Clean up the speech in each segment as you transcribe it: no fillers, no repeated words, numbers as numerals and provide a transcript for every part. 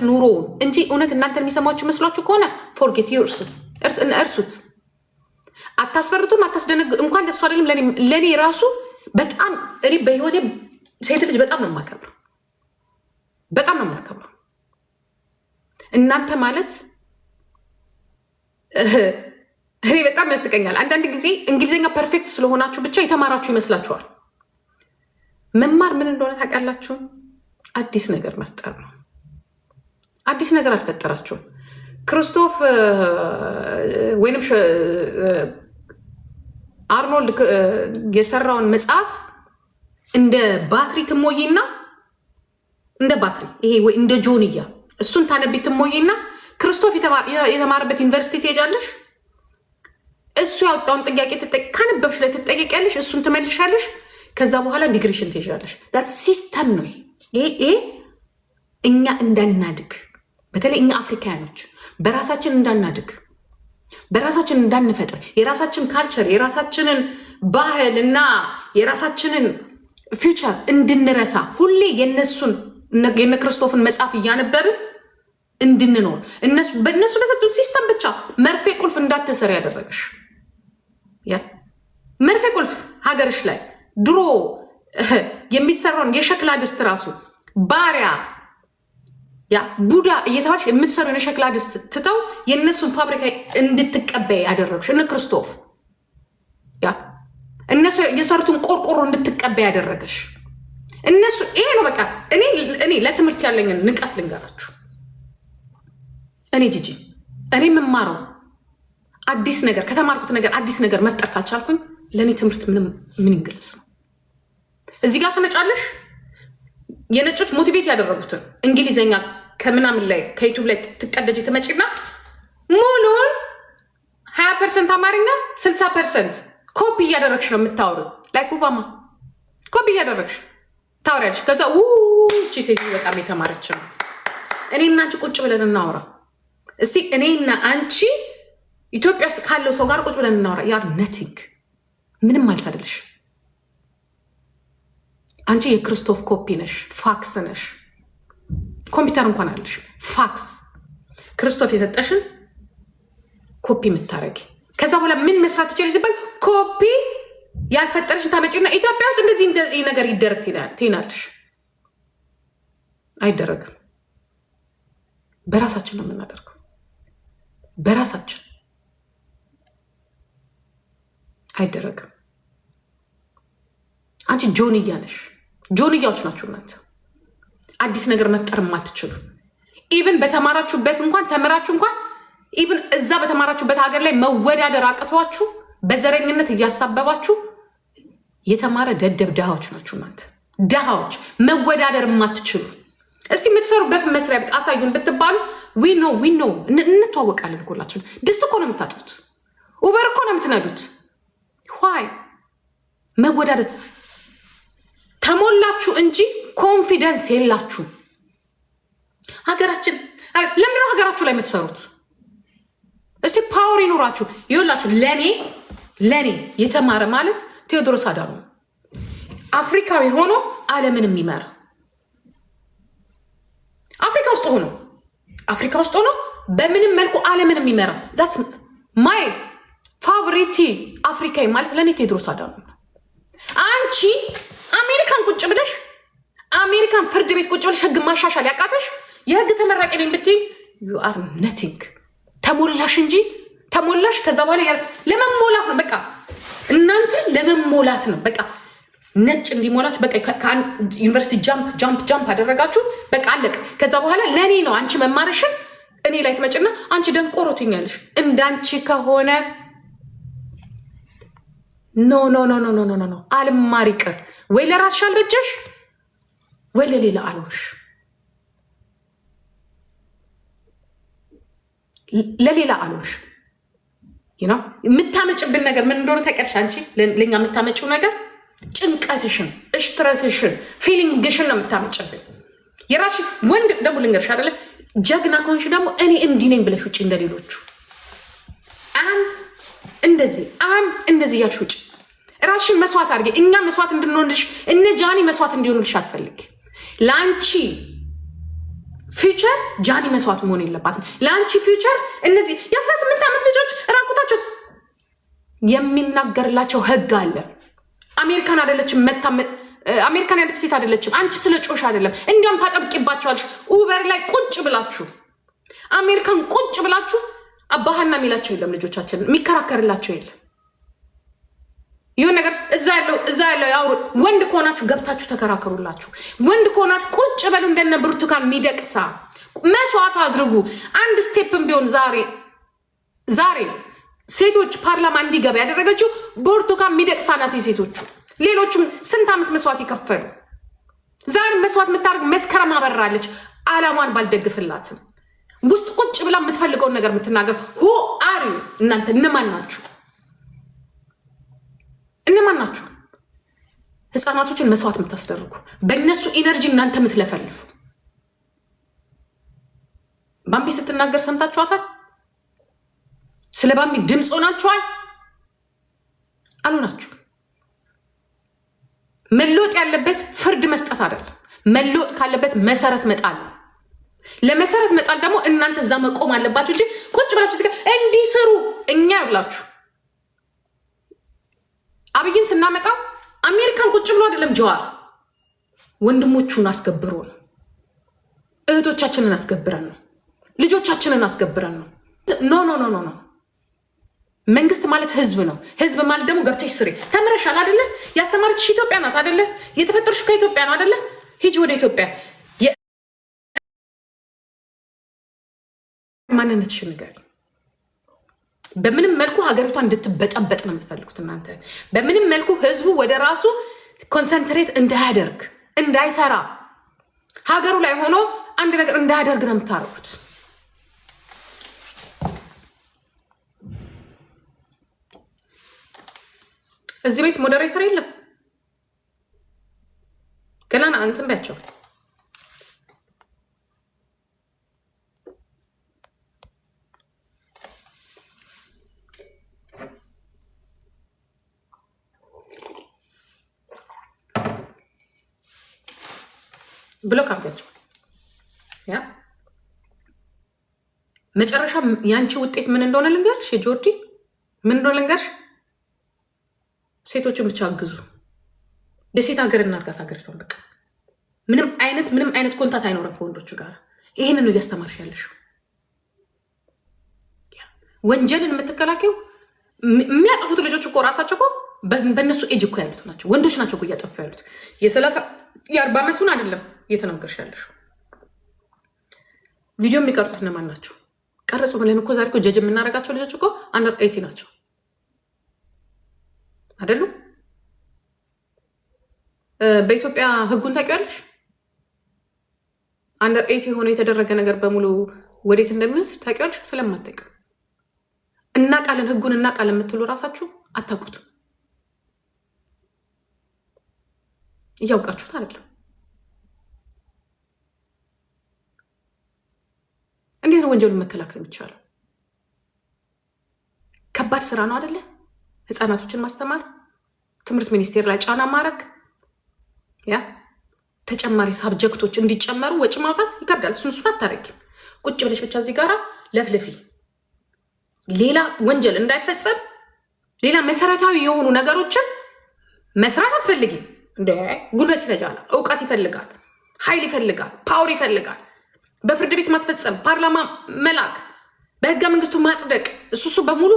ኑሮ እንጂ እውነት እናንተ የሚሰማችሁ መስሏችሁ ከሆነ ፎርጌት እርሱት። አታስፈርቱም፣ አታስደነግ እንኳን ደስ አይደለም። ለኔ ራሱ በጣም እኔ በህይወቴ ሴት ልጅ በጣም ነው የማከብረው፣ በጣም ነው የማከብረው። እናንተ ማለት እኔ በጣም ያስቀኛል። አንዳንድ ጊዜ እንግሊዝኛ ፐርፌክት ስለሆናችሁ ብቻ የተማራችሁ ይመስላችኋል። መማር ምን እንደሆነ ታውቃላችሁ? አዲስ ነገር መፍጠር ነው። አዲስ ነገር አልፈጠራችሁም። ክርስቶፍ ወይንም አርኖልድ የሰራውን መጽሐፍ እንደ ባትሪ ትሞይና እንደ ባትሪ ይሄ ወይ እንደ ጆንያ እሱን ታነቢ ትሞይና ክርስቶፍ የተማረበት ዩኒቨርሲቲ ትሄጃለሽ። እሱ ያወጣውን ጥያቄ ካነበብሽ ላይ ትጠየቂያለሽ፣ እሱን ትመልሻለሽ። ከዛ በኋላ ዲግሪሽን ትይዣለሽ። ዳት ሲስተም ነው ይሄ። እኛ እንዳናድግ በተለይ እኛ አፍሪካኖች በራሳችን እንዳናድግ በራሳችን እንዳንፈጥር የራሳችን ካልቸር የራሳችንን ባህል እና የራሳችንን ፊውቸር እንድንረሳ ሁሌ የነ ክርስቶፍን መጽሐፍ እያነበብን እንድንኖር በእነሱ በሰጡት ሲስተም ብቻ መርፌ ቁልፍ እንዳትሰሪ ያደረገሽ መርፌ ቁልፍ ሀገርሽ ላይ ድሮ የሚሰራውን የሸክላ ድስት ራሱ ባሪያ ቡዳ እየተባልሽ የምትሰሩ የሸክላ ድስት ትተው የእነሱን ፋብሪካ እንድትቀበይ ያደረግሽ እነ ክርስቶፍ እነሱ የሰሩትን ቆርቆሮ እንድትቀበይ ያደረገሽ እነሱ ይሄ ነው። በቃ እኔ ለትምህርት ያለኝን ንቀት ልንገራችሁ። እኔ ጂጂ እኔ የምማረው አዲስ ነገር ከተማርኩት ነገር አዲስ ነገር መፍጠር ካልቻልኩኝ ለእኔ ትምህርት ምን እንግለጽ ነው? እዚህ ጋር ተመጫለሽ የነጮች ሞቲቬት ያደረጉትን እንግሊዘኛ ከምናምን ላይ ከዩቱብ ላይ ትቀደጅ ተመጪና ሙሉን 20% አማርኛ 60% ኮፒ እያደረግሽ ነው የምታወሩ። ላይክ ኦባማ ኮፒ እያደረግሽ ታወሪያለሽ። ከዛ እቺ ሴት በጣም የተማረች ነው። እኔና አንቺ ቁጭ ብለን እናወራ እስቲ። እኔና አንቺ ኢትዮጵያ ውስጥ ካለው ሰው ጋር ቁጭ ብለን እናወራ። ያር ነቲንግ ምንም ማለት አይደለሽ። አንቺ የክርስቶፍ ኮፒ ነሽ፣ ፋክስ ነሽ። ኮምፒውተር እንኳን አለሽ ፋክስ ክርስቶፍ የሰጠሽን ኮፒ የምታረጊ። ከዛ በኋላ ምን መስራት ትችላለሽ ሲባል ኮፒ ያልፈጠረሽን ታመጪና ኢትዮጵያ ውስጥ እንደዚህ ነገር ይደረግ ትይናለሽ። አይደረግም። በራሳችን ነው የምናደርገው። በራሳችን አይደረግም። አንቺ ጆንያ ነሽ። ጆንያዎች ናችሁ እናንተ አዲስ ነገር መፍጠር የማትችሉ። ኢቭን በተማራችሁበት እንኳን ተምራችሁ እንኳን ኢቭን እዛ በተማራችሁበት ሀገር ላይ መወዳደር አቅቷችሁ በዘረኝነት እያሳበባችሁ የተማረ ደደብ ድሃዎች ናችሁ እናንተ። ድሃዎች መወዳደር የማትችሉ። እስቲ የምትሰሩበት መስሪያ ቤት አሳዩን ብትባሉ ዊ ኖ እንተዋወቃለን። ሁላችን ድስት እኮ ነው የምታጥሩት፣ ኡበር እኮ ነው የምትነዱት። ዋይ መወዳደር ተሞላችሁ እንጂ ኮንፊደንስ የላችሁ። ሀገራችን ለምንድነው ሀገራችሁ ላይ የምትሰሩት? እስቲ ፓወር ይኖራችሁ። ይኸውላችሁ ለኔ የተማረ ማለት ቴዎድሮስ አዳኑ አፍሪካዊ ሆኖ ዓለምን የሚመራ አፍሪካ ውስጥ ሆኖ በምንም መልኩ ዓለምን የሚመራ ዛትስ ማይ ፋቮሪቲ አፍሪካዊ ማለት ለኔ ቴዎድሮስ አዳኑ ነው። አንቺ አሜሪካን ቁጭ ብለሽ አሜሪካን ፍርድ ቤት ቁጭ ብለሽ ህግ ማሻሻል ያቃተሽ የህግ ተመራቂ ነኝ ብትይ you are nothing። ተሞላሽ እንጂ ተሞላሽ። ከዛ በኋላ ለመሞላት ነው በቃ እናንተ ለመሞላት ነው በቃ ነጭ እንዲሞላችሁ በቃ ዩኒቨርሲቲ ጃምፕ አደረጋችሁ በቃ አለቀ። ከዛ በኋላ ለኔ ነው አንቺ መማርሽን እኔ ላይ ትመጭና አንቺ ደንቆሮ ትኛለሽ። እንዳንቺ ከሆነ ኖ አልማር ይቅር። ወይ ለራስሽ አልበጀሽ ወይ ለሌላ አልሆንሽ። ለሌላ አልሆንሽ። የምታመጭብን ነገር ምን እንደሆነ ታውቂያለሽ? አንቺ ለኛ የምታመጭው ነገር ጭንቀትሽን፣ ስትረስሽን፣ ፊሊንግሽን ነው የምታመጭብን። የራስሽ ወንድ ደግሞ ልንገርሽ አይደለ? ጀግና ከሆንሽ ደግሞ እኔ እንዲህ ነኝ ብለሽ ውጭ እንደሌሎቹ እንደዚህ ያልሽ ውጭ ራስሽን መስዋዕት አድርጌ እኛ መስዋዕት እንድንሆንልሽ እነ ጃኒ መስዋዕት እንዲሆኑልሽ አትፈልግ። ለአንቺ ፊውቸር ጃኒ መስዋዕት መሆን የለባትም። ለአንቺ ፊውቸር እነዚህ የ18 ዓመት ልጆች ራቁታቸው የሚናገርላቸው ህግ አለ። አሜሪካን አይደለችም አሜሪካን ያለች ሴት አይደለችም። አንቺ ስለ ጮሽ አይደለም እንዲያውም ታጠብቂባቸዋለሽ። ኡበር ላይ ቁጭ ብላችሁ አሜሪካን ቁጭ ብላችሁ አባሃና የሚላቸው የለም። ልጆቻችን የሚከራከርላቸው የለም። ይሁን ነገር እዛ ያለው ያው ወንድ ከሆናችሁ ገብታችሁ ተከራከሩላችሁ። ወንድ ከሆናችሁ ቁጭ በሉ። እንደነ ብርቱካን ሚደቅሳ መስዋዕት አድርጉ። አንድ ስቴፕም ቢሆን ዛሬ ሴቶች ፓርላማ እንዲገባ ያደረገችው ብርቱካን ሚደቅሳ ናት። የሴቶቹ ሌሎችም ስንት ዓመት መስዋዕት ይከፈሉ። ዛሬ መስዋዕት የምታደርግ መስከረም አበራለች። አላማን ባልደግፍላትም ውስጥ ቁጭ ብላ የምትፈልገውን ነገር የምትናገር ሁ አሪ እናንተ እነማን ናችሁ? እነማን ናችሁ? ህፃናቶችን መስዋዕት የምታስደርጉ በእነሱ ኢነርጂ እናንተ የምትለፈልፉ። ባምቢ ስትናገር ሰምታችኋታል? ስለ ባምቢ ድምፅ ሆናችኋል? አልሆናችሁ። መለወጥ ያለበት ፍርድ መስጠት አይደለም። መለወጥ ካለበት መሰረት መጣል ነው። ለመሰረት መጣል ደግሞ እናንተ እዛ መቆም አለባችሁ እንጂ ቁጭ ብላችሁ እዚህ ጋር እንዲስሩ እኛ ያላችሁ አብይን ስናመጣ አሜሪካን ቁጭ ብሎ አይደለም ጀዋር ወንድሞቹን አስገብሮ ነው። እህቶቻችንን አስገብረን ነው። ልጆቻችንን አስገብረን ነው። ኖ መንግስት ማለት ህዝብ ነው። ህዝብ ማለት ደግሞ ገብተሽ ስሪ። ተምረሻል አይደለ? ያስተማረችሽ ኢትዮጵያ ናት አይደለ? የተፈጠርሽ ከኢትዮጵያ ነው አይደለ? ሂጂ ወደ ኢትዮጵያ። ማንነትሽን ንገሪ። በምንም መልኩ ሀገሪቷ እንድትበጠበጥ ነው የምትፈልጉት እናንተ። በምንም መልኩ ህዝቡ ወደ ራሱ ኮንሰንትሬት እንዳያደርግ እንዳይሰራ፣ ሀገሩ ላይ ሆኖ አንድ ነገር እንዳያደርግ ነው የምታደርጉት። እዚህ ቤት ሞዴሬተር የለም። ገና እንትን ቢያቸው ብሎክ አድርጋቸው። ያ መጨረሻ ያንቺ ውጤት ምን እንደሆነ ልንገርሽ። የጆርዲ ምን እንደሆነ ልንገርሽ። ሴቶችን ብቻ አግዙ። የሴት ሀገር እናርጋት ሀገሪቷን። በቃ ምንም አይነት ኮንታት አይኖረም ከወንዶቹ ጋር። ይሄንን ነው እያስተማርሽ ያለሽው። ወንጀልን የምትከላከዩ የሚያጠፉት ልጆች እኮ ራሳቸው እኮ በእነሱ ኤጅ እኮ ያሉት ናቸው። ወንዶች ናቸው እኮ እያጠፉ ያሉት። የ40 ዓመቱን አይደለም እየተናገርሽ ያለሽው። ቪዲዮ የሚቀርጡት እነማን ናቸው? ቀረጹ ብለን እኮ ዛሬ እኮ ጀጅ የምናደርጋቸው ልጆች እኮ አንደር 80 ናቸው አይደሉ? በኢትዮጵያ ህጉን ታውቂዋለሽ? አንደር 80 የሆነ የተደረገ ነገር በሙሉ ወዴት እንደሚወስድ ታውቂዋለሽ? ስለማታውቂው እናውቃለን፣ ህጉን እናውቃለን የምትሉ ራሳችሁ አታውቁትም። እያውቃችሁት አይደለም። እንዴት ነው ወንጀሉን መከላከል የሚቻለው? ከባድ ስራ ነው አይደለ? ህፃናቶችን ማስተማር፣ ትምህርት ሚኒስቴር ላይ ጫና ማድረግ፣ ያ ተጨማሪ ሳብጀክቶች እንዲጨመሩ ወጪ ማውጣት ይከብዳል። እሱን አታረጊም። ቁጭ ብለሽ ብቻ እዚህ ጋራ ለፍልፊ። ሌላ ወንጀል እንዳይፈጸም ሌላ መሰረታዊ የሆኑ ነገሮችን መስራት አትፈልጊም። እንደ ጉልበት ይፈጃል፣ እውቀት ይፈልጋል፣ ኃይል ይፈልጋል፣ ፓወር ይፈልጋል። በፍርድ ቤት ማስፈጸም፣ ፓርላማ መላክ፣ በህገ መንግስቱ ማጽደቅ፣ እሱ በሙሉ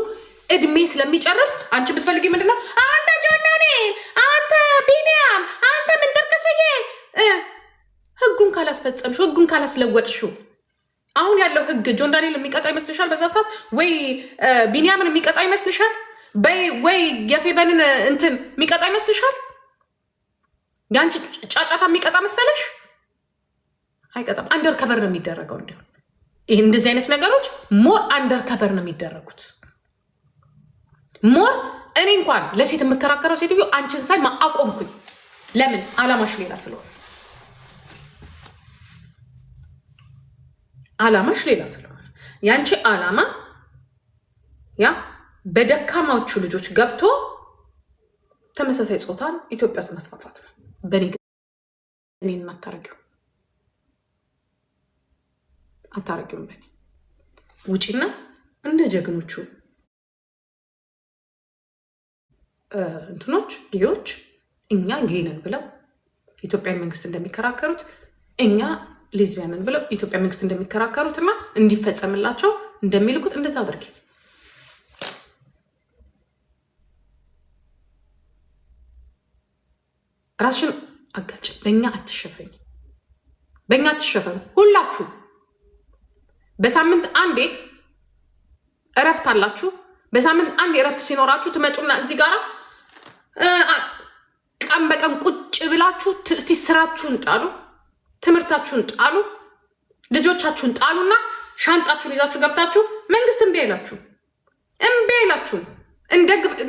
እድሜ ስለሚጨርስ አንቺ ብትፈልጊ ምንድነው? አንተ ጆናኔ፣ አንተ ቢኒያም፣ አንተ ምን ተርከሰየ ህጉን ካላስፈጸምሽ፣ ህጉን ካላስለወጥሽው። አሁን ያለው ህግ ጆን ዳንኤል የሚቀጣ ይመስልሻል? በዛ ሰዓት ወይ ቢኒያምን የሚቀጣ ይመስልሻል? ወይ የፌበንን እንትን የሚቀጣ ይመስልሻል? ያንቺ ጫጫታ የሚቀጣ መሰለሽ? አይቀጣም። አንደር ከቨር ነው የሚደረገው። ይህ እንደዚህ አይነት ነገሮች ሞር አንደር ከቨር ነው የሚደረጉት። ሞር እኔ እንኳን ለሴት የምከራከረው ሴትዮ አንቺን ሳይ አቆምኩኝ። ለምን? አላማሽ ሌላ ስለሆነ፣ አላማሽ ሌላ ስለሆነ። ያንቺ አላማ ያ በደካማዎቹ ልጆች ገብቶ ተመሳሳይ ጾታን ኢትዮጵያ ውስጥ ማስፋፋት ነው። በኔ ማታረጊው አታረጊም። በኔ ውጪና እንደ ጀግኖቹ እንትኖች ጌዮች እኛ ጌነን ብለው ኢትዮጵያ መንግስት እንደሚከራከሩት እኛ ሌዝቢያንን ብለው ኢትዮጵያ መንግስት እንደሚከራከሩትና እንዲፈጸምላቸው እንደሚልኩት እንደዛ አድርጊ። ራስሽን አጋጭ። በእኛ አትሸፈኝ፣ በእኛ አትሸፈኑ። ሁላችሁ በሳምንት አንዴ እረፍት አላችሁ። በሳምንት አንዴ እረፍት ሲኖራችሁ ትመጡና እዚህ ጋር ቀን በቀን ቁጭ ብላችሁ እስቲ ስራችሁን ጣሉ፣ ትምህርታችሁን ጣሉ፣ ልጆቻችሁን ጣሉና ሻንጣችሁን ይዛችሁ ገብታችሁ መንግስት እምቢ አይላችሁ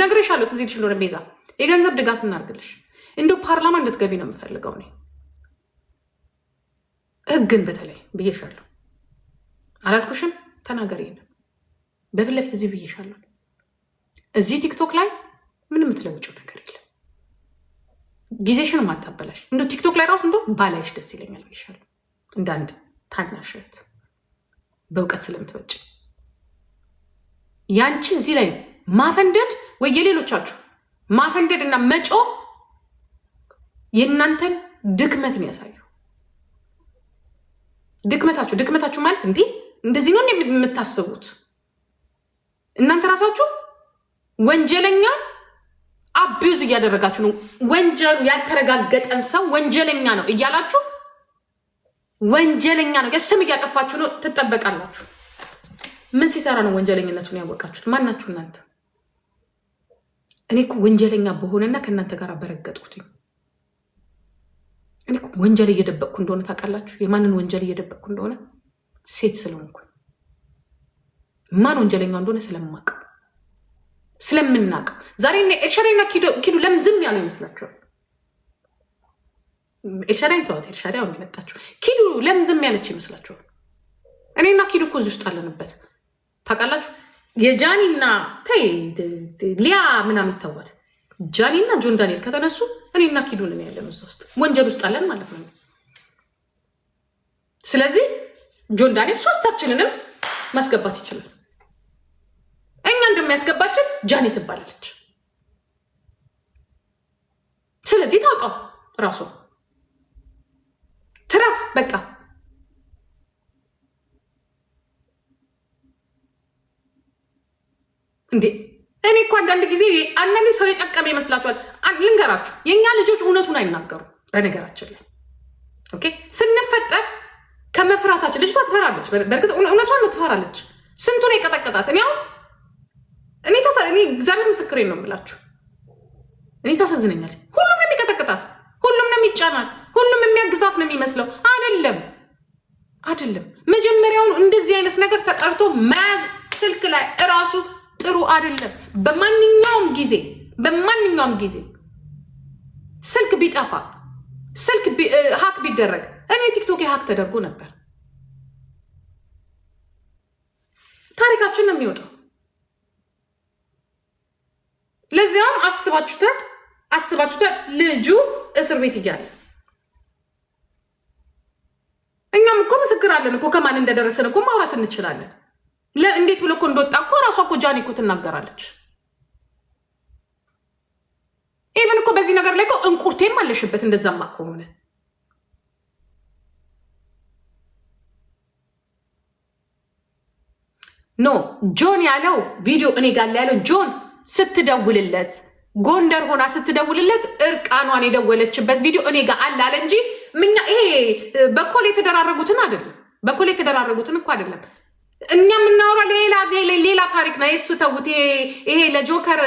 ነግሬሻለሁ። ትዝ ይልሽ እንደሆነ ቤዛ የገንዘብ ድጋፍ እናርግልሽ። እንደው ፓርላማ እንድትገቢ ነው የምፈልገው እኔ። ህግን በተለይ ብዬሻለሁ። አላልኩሽም? ተናገሪ። በፊት ለፊት እዚህ ብዬሻለሁ። እዚህ ቲክቶክ ላይ ምንም የምትለውጭው ነገር የለም። ጊዜሽን ማታበላሽ። እንደው ቲክቶክ ላይ ራሱ እንደው ባላይሽ ደስ ይለኛል ብዬሻለሁ። እንዳንድ ታናሽ እህት በእውቀት ስለምትበጭ ያንቺ እዚህ ላይ ማፈንደድ ወይ የሌሎቻችሁ ማፈንደድ እና መጮ የእናንተን ድክመትን ያሳዩ። ድክመታችሁ ማለት እንደዚህ ነው የምታስቡት እናንተ ራሳችሁ ወንጀለኛ አቢዩዝ እያደረጋችሁ ነው። ወንጀሉ ያልተረጋገጠን ሰው ወንጀለኛ ነው እያላችሁ ወንጀለኛ ነው ስም እያጠፋችሁ ነው ትጠበቃላችሁ። ምን ሲሰራ ነው ወንጀለኝነቱን ያወቃችሁት? ማናችሁ እናንተ? እኔ እኮ ወንጀለኛ በሆነና ከእናንተ ጋር በረገጥኩት እኔ እኮ ወንጀል እየደበቅኩ እንደሆነ ታውቃላችሁ። የማንን ወንጀል እየደበቅኩ እንደሆነ? ሴት ስለሆንኩ ማን ወንጀለኛ እንደሆነ ስለምናቅ ዛሬ ኤልሻዳይና ኪዱ ለምን ዝም ያሉ ይመስላችኋል? ኤልሻዳይን ተዋት። ኤልሻዳይ አሁን የመጣችሁ ኪዱ ለምን ዝም ያለች ይመስላችኋል? እኔና ኪዱ እኮ እዚህ ውስጥ አለንበት ታውቃላችሁ። የጃኒና ሊያ ምናምን ተዋት። ጃኒና ጆን ዳንኤል ከተነሱ እኔና ኪዱ ነን ያለን እዛ ውስጥ ወንጀል ውስጥ አለን ማለት ነው። ስለዚህ ጆን ዳንኤል ሶስታችንንም ማስገባት ይችላል። እኛ እንደሚያስገባችን ጃኒ ትባላለች። ስለዚህ ታውቃው ራሱ ትረፍ በቃ። እንዴ እኔ እኮ አንዳንድ ጊዜ ሰው የጠቀመ ይመስላችኋል? ልንገራችሁ፣ የእኛ ልጆች እውነቱን አይናገሩ። በነገራችን ላይ ኦኬ፣ ስንፈጠር ከመፍራታችን ልጅቷ ትፈራለች። በእርግጥ እውነቷን ትፈራለች። ስንቱን የቀጠቀጣት እኔ እግዚአብሔር ምስክሬን ነው የምላችሁ። እኔ ታሳዝነኛል። ሁሉም ነው የሚቀጠቅጣት፣ ሁሉም ነው የሚጫናት፣ ሁሉም የሚያግዛት ነው የሚመስለው። አይደለም። መጀመሪያውን እንደዚህ አይነት ነገር ተቀርቶ መያዝ ስልክ ላይ እራሱ ጥሩ አይደለም። በማንኛውም ጊዜ ስልክ ቢጠፋ ስልክ ሀክ ቢደረግ እኔ ቲክቶክ ሀክ ተደርጎ ነበር። ታሪካችን ነው የሚወጣው። ለዚያም አስባችሁታል ልጁ እስር ቤት እያለ። እኛም እኮ ምስክር አለን እኮ ከማን እንደደረሰን እኮ ማውራት እንችላለን። እንዴት ብሎ እኮ እንደወጣ እኮ ራሷ እኮ ጃኒ እኮ ትናገራለች። ኢቨን እኮ በዚህ ነገር ላይ እኮ እንቁርቴም አለሽበት። እንደዛማ ከሆነ ኖ ጆን ያለው ቪዲዮ እኔ ጋር ያለው ጆን ስትደውልለት ጎንደር ሆና ስትደውልለት እርቃኗን የደወለችበት ቪዲዮ እኔ ጋር አለ እንጂ ምኛ ይሄ በኮል የተደራረጉትን እኮ አይደለም። እኛ የምናወራ ሌላ ታሪክ ነው። የሱ ተውት። ይሄ ለጆከር